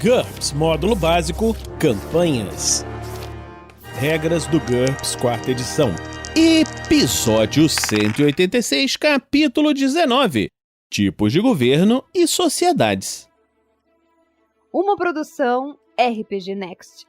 GURPS Módulo Básico Campanhas. Regras do GURPS 4ª edição. Episódio 186, capítulo 19. Tipos de governo e sociedades. Uma produção RPG Next.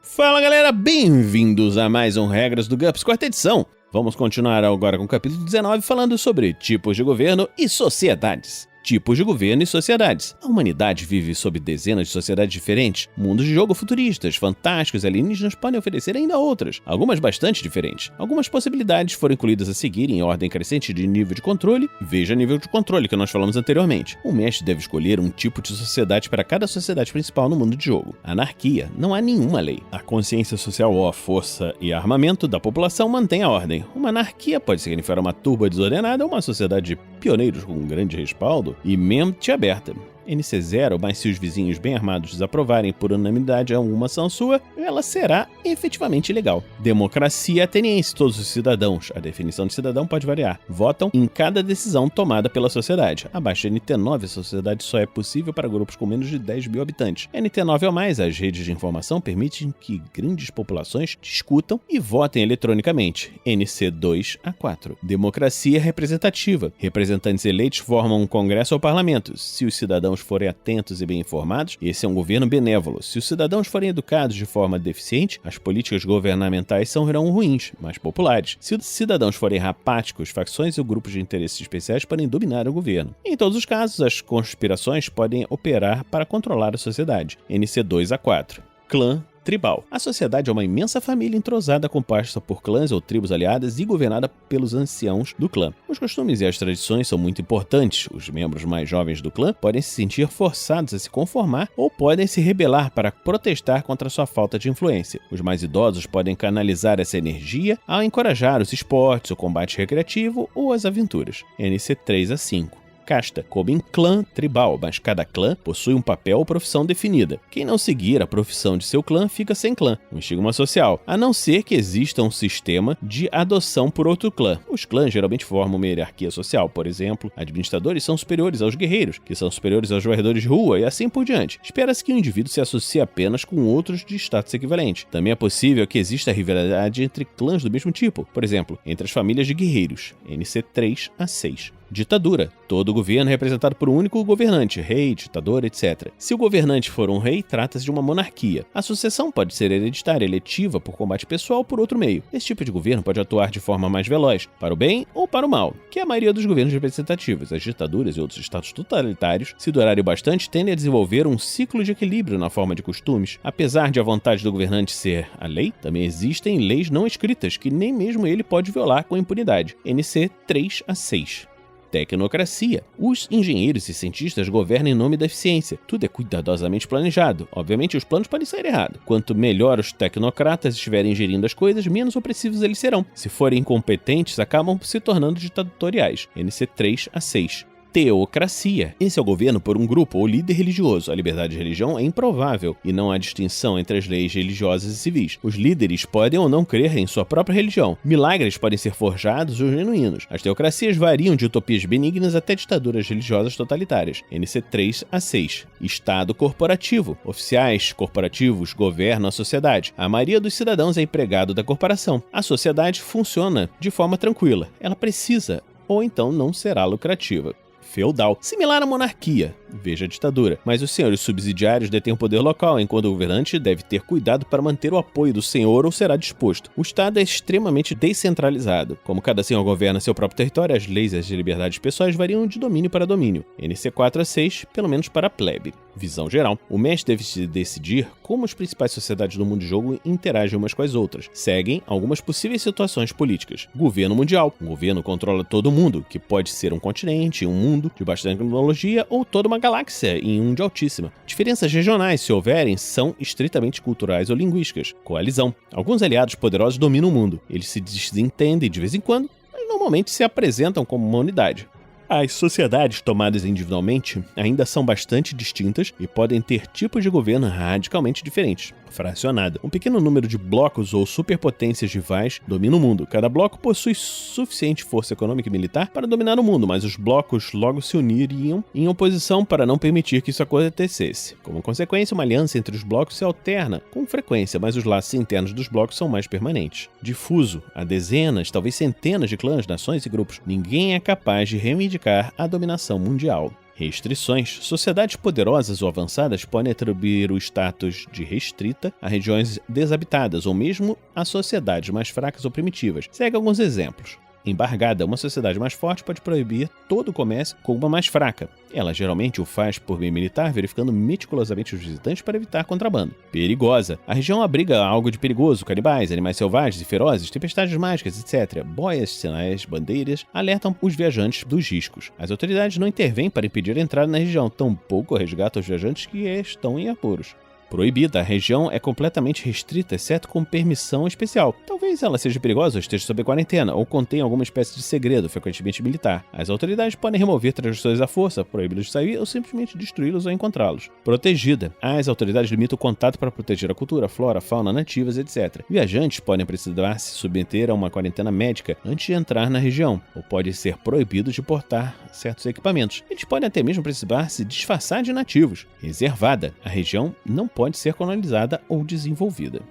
Fala galera, bem-vindos a mais um Regras do GURPS 4ª edição. Vamos continuar agora com o capítulo 19 falando sobre tipos de governo e sociedades. Tipos de governo e sociedades. A humanidade vive sob dezenas de sociedades diferentes. Mundos de jogo futuristas, fantásticos e alienígenas podem oferecer ainda outras, algumas bastante diferentes. Algumas possibilidades foram incluídas a seguir em ordem crescente de nível de controle. Veja nível de controle que nós falamos anteriormente. O mestre deve escolher um tipo de sociedade para cada sociedade principal no mundo de jogo. Anarquia. Não há nenhuma lei. A consciência social ou a força e armamento da população mantém a ordem. Uma anarquia pode significar uma turba desordenada ou uma sociedade de pioneiros com um grande respaldo e mente aberta. NC0, mas se os vizinhos bem armados desaprovarem por unanimidade alguma ação sua, ela será efetivamente ilegal. Democracia ateniense. Todos os cidadãos, a definição de cidadão pode variar, votam em cada decisão tomada pela sociedade. Abaixo de NT9, a sociedade só é possível para grupos com menos de 10 mil habitantes. NT9 ou mais, as redes de informação permitem que grandes populações discutam e votem eletronicamente. NC2 a 4. Democracia representativa. Representantes eleitos formam um congresso ou parlamento. Se os cidadãos forem atentos e bem informados, esse é um governo benévolo. Se os cidadãos forem educados de forma deficiente, as políticas governamentais serão ruins, mas populares. Se os cidadãos forem rapáticos, facções ou grupos de interesses especiais podem dominar o governo. Em todos os casos, as conspirações podem operar para controlar a sociedade. NC2 a 4. Clã tribal. A sociedade é uma imensa família entrosada composta por clãs ou tribos aliadas e governada pelos anciãos do clã. Os costumes e as tradições são muito importantes. Os membros mais jovens do clã podem se sentir forçados a se conformar ou podem se rebelar para protestar contra sua falta de influência. Os mais idosos podem canalizar essa energia ao encorajar os esportes, o combate recreativo ou as aventuras. NC3 a 5. Casta, como em clã tribal, mas cada clã possui um papel ou profissão definida. Quem não seguir a profissão de seu clã fica sem clã, um estigma social, a não ser que exista um sistema de adoção por outro clã. Os clãs geralmente formam uma hierarquia social, por exemplo, administradores são superiores aos guerreiros, que são superiores aos varredores de rua e assim por diante. Espera-se que o indivíduo se associe apenas com outros de status equivalente. Também é possível que exista rivalidade entre clãs do mesmo tipo, por exemplo, entre as famílias de guerreiros, NC3 a 6. Ditadura. Todo governo é representado por um único governante, rei, ditador, etc. Se o governante for um rei, trata-se de uma monarquia. A sucessão pode ser hereditária, eletiva, por combate pessoal ou por outro meio. Esse tipo de governo pode atuar de forma mais veloz, para o bem ou para o mal, que é a maioria dos governos representativos. As ditaduras e outros estados totalitários, se durarem bastante, tendem a desenvolver um ciclo de equilíbrio na forma de costumes. Apesar de a vontade do governante ser a lei, também existem leis não escritas que nem mesmo ele pode violar com impunidade. NC 3 a 6. Tecnocracia. Os engenheiros e cientistas governam em nome da eficiência. Tudo é cuidadosamente planejado. Obviamente, os planos podem sair errado. Quanto melhor os tecnocratas estiverem gerindo as coisas, menos opressivos eles serão. Se forem incompetentes, acabam se tornando ditatoriais. NC 3 a 6. Teocracia. Esse é o governo por um grupo ou líder religioso. A liberdade de religião é improvável e não há distinção entre as leis religiosas e civis. Os líderes podem ou não crer em sua própria religião. Milagres podem ser forjados ou genuínos. As teocracias variam de utopias benignas até ditaduras religiosas totalitárias. NC 3 a 6. Estado corporativo. Oficiais corporativos governam a sociedade. A maioria dos cidadãos é empregado da corporação. A sociedade funciona de forma tranquila. Ela precisa ou então não será lucrativa. Feudal. Similar à monarquia, veja a ditadura, mas os senhores subsidiários detêm o poder local, enquanto o governante deve ter cuidado para manter o apoio do senhor ou será disposto. O Estado é extremamente descentralizado. Como cada senhor governa seu próprio território, as leis e as liberdades pessoais variam de domínio para domínio. NC 4 a 6, pelo menos para a plebe. Visão geral. O mestre deve decidir como as principais sociedades do mundo de jogo interagem umas com as outras. Seguem algumas possíveis situações políticas. Governo mundial. O governo controla todo o mundo, que pode ser um continente, um mundo de bastante tecnologia ou toda uma galáxia em um de altíssima. Diferenças regionais, se houverem, são estritamente culturais ou linguísticas. Coalizão. Alguns aliados poderosos dominam o mundo. Eles se desentendem de vez em quando, mas normalmente se apresentam como uma unidade. As sociedades tomadas individualmente ainda são bastante distintas e podem ter tipos de governo radicalmente diferentes. fracionada. Um pequeno número de blocos ou superpotências rivais domina o mundo. Cada bloco possui suficiente força econômica e militar para dominar o mundo, mas os blocos logo se uniriam em oposição para não permitir que isso acontecesse. Como consequência, uma aliança entre os blocos se alterna com frequência, mas os laços internos dos blocos são mais permanentes. Difuso, há dezenas, talvez centenas de clãs, nações e grupos. Ninguém é capaz de reivindicar a dominação mundial. Restrições. Sociedades poderosas ou avançadas podem atribuir o status de restrita a regiões desabitadas ou mesmo a sociedades mais fracas ou primitivas. Segue alguns exemplos. Embargada, uma sociedade mais forte pode proibir todo o comércio com uma mais fraca. Ela geralmente o faz por meio militar, verificando meticulosamente os visitantes para evitar contrabando. Perigosa. A região abriga algo de perigoso, canibais, animais selvagens e ferozes, tempestades mágicas, etc. Boias, sinais, bandeiras alertam os viajantes dos riscos. As autoridades não intervêm para impedir a entrada na região, tampouco resgatam os viajantes que estão em apuros. Proibida, a região é completamente restrita, exceto com permissão especial. Talvez ela seja perigosa ou esteja sob quarentena, ou contenha alguma espécie de segredo, frequentemente militar. As autoridades podem remover trajetórias à força, proibi-los de sair ou simplesmente destruí-los ou encontrá-los. Protegida. As autoridades limitam o contato para proteger a cultura, flora, fauna nativas, etc. Viajantes podem precisar se submeter a uma quarentena médica antes de entrar na região, ou podem ser proibidos de portar certos equipamentos. Eles podem até mesmo precisar se disfarçar de nativos. Reservada. A região não pode ser colonizada ou desenvolvida.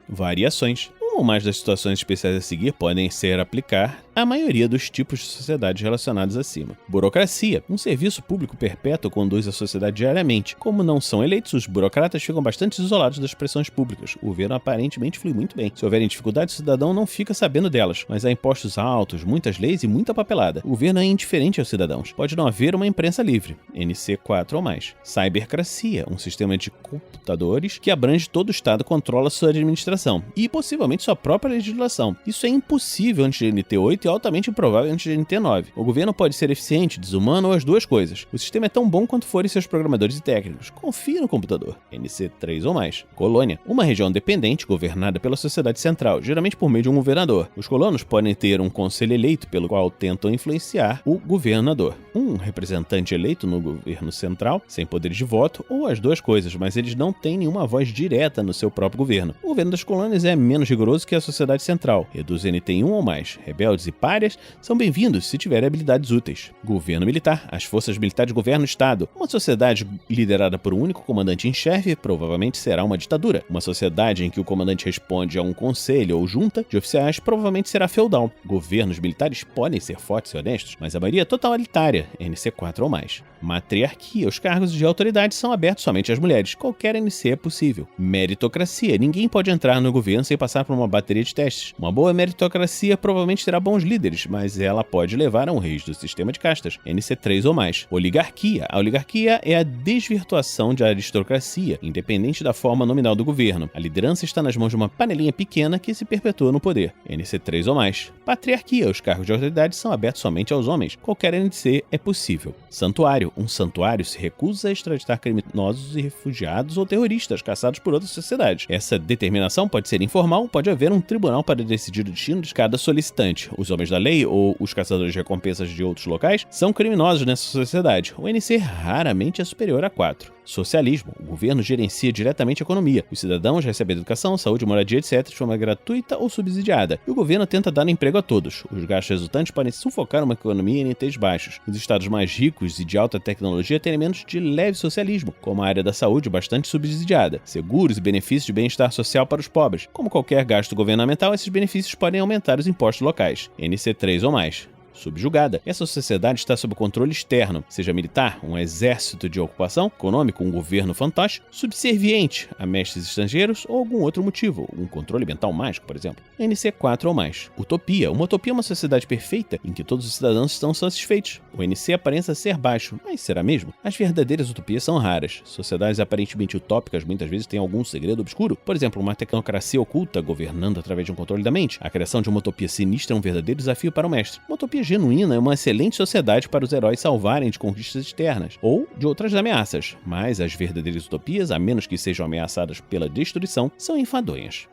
Variações. Uma ou mais das situações especiais a seguir podem ser aplicar a maioria dos tipos de sociedades relacionados acima. Burocracia. Um serviço público perpétuo conduz a sociedade diariamente. Como não são eleitos, os burocratas ficam bastante isolados das pressões públicas. O governo aparentemente flui muito bem. Se houverem dificuldades, o cidadão não fica sabendo delas, mas há impostos altos, muitas leis e muita papelada. O governo é indiferente aos cidadãos. Pode não haver uma imprensa livre. NC 4 ou mais. Cybercracia. Um sistema de computadores que abrange todo o Estado, controla sua administração e possivelmente sua própria legislação. Isso é impossível antes de NT 8 e altamente improvável antes de NT 9. O governo pode ser eficiente, desumano ou as duas coisas. O sistema é tão bom quanto forem seus programadores e técnicos. Confie no computador. NC 3 ou mais. Colônia. Uma região dependente governada pela sociedade central, geralmente por meio de um governador. Os colonos podem ter um conselho eleito pelo qual tentam influenciar o governador. Um representante eleito no governo central, sem poderes de voto, ou as duas coisas, mas eles não têm nenhuma voz direta no seu próprio governo. O governo das colônias é menos rigoroso que a sociedade central. Reduz NT em 1 ou mais. Rebeldes e párias são bem-vindos se tiverem habilidades úteis. Governo militar. As forças militares governam o Estado. Uma sociedade liderada por um único comandante em chefe provavelmente será uma ditadura. Uma sociedade em que o comandante responde a um conselho ou junta de oficiais provavelmente será feudal. Governos militares podem ser fortes e honestos, mas a maioria é totalitária, NC 4 ou mais. Matriarquia. Os cargos de autoridade são abertos somente às mulheres. Qualquer NC é possível. Meritocracia. Ninguém pode entrar no governo sem passar por uma bateria de testes. Uma boa meritocracia provavelmente terá bons líderes, mas ela pode levar a um reis do sistema de castas, NC 3 ou mais. Oligarquia. A oligarquia é a desvirtuação de aristocracia, independente da forma nominal do governo. A liderança está nas mãos de uma panelinha pequena que se perpetua no poder, NC 3 ou mais. Patriarquia. Os cargos de autoridade são abertos somente aos homens. Qualquer NC é possível. Santuário. Um santuário se recusa a extraditar criminosos e refugiados ou terroristas caçados por outras sociedades. Essa determinação pode ser informal, pode haver um tribunal para decidir o destino de cada solicitante. Os homens da lei ou os caçadores de recompensas de outros locais são criminosos nessa sociedade. O NC raramente é superior a 4. Socialismo. O governo gerencia diretamente a economia. Os cidadãos recebem educação, saúde, moradia, etc. de forma gratuita ou subsidiada. E o governo tenta dar emprego a todos. Os gastos resultantes podem sufocar uma economia em NTs baixos. Os estados mais ricos e de alta tecnologia têm elementos de leve socialismo, como a área da saúde bastante subsidiada, seguros e benefícios de bem-estar social para os pobres. Como qualquer gasto governamental, esses benefícios podem aumentar os impostos locais, NC 3 ou mais. Subjugada. Essa sociedade está sob controle externo, seja militar, um exército de ocupação, econômico, um governo fantoche, subserviente a mestres estrangeiros ou algum outro motivo, um controle mental mágico, por exemplo. NC 4 ou mais. Utopia. Uma utopia é uma sociedade perfeita em que todos os cidadãos estão satisfeitos. O NC aparenta ser baixo, mas será mesmo? As verdadeiras utopias são raras. Sociedades aparentemente utópicas muitas vezes têm algum segredo obscuro. Por exemplo, uma tecnocracia oculta governando através de um controle da mente. A criação de uma utopia sinistra é um verdadeiro desafio para o mestre. Uma utopia genuína é uma excelente sociedade para os heróis salvarem de conquistas externas ou de outras ameaças, mas as verdadeiras utopias, a menos que sejam ameaçadas pela destruição, são enfadonhas.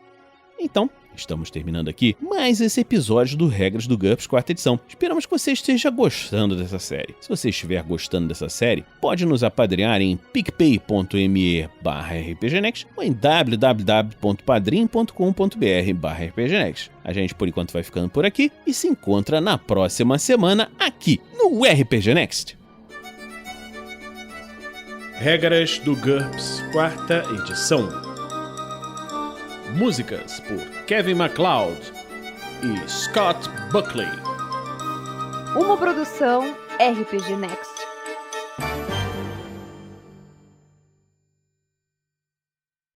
Então, estamos terminando aqui mais esse episódio do Regras do GURPS 4ª edição. Esperamos que você esteja gostando dessa série. Se você estiver gostando dessa série, pode nos apadrinhar em picpay.me/rpgnext ou em www.padrim.com.br/rpgnext. A gente, por enquanto, vai ficando por aqui e se encontra na próxima semana aqui no RPG Next. Regras do GURPS 4ª edição. Músicas por Kevin MacLeod e Scott Buckley. Uma produção RPG Next.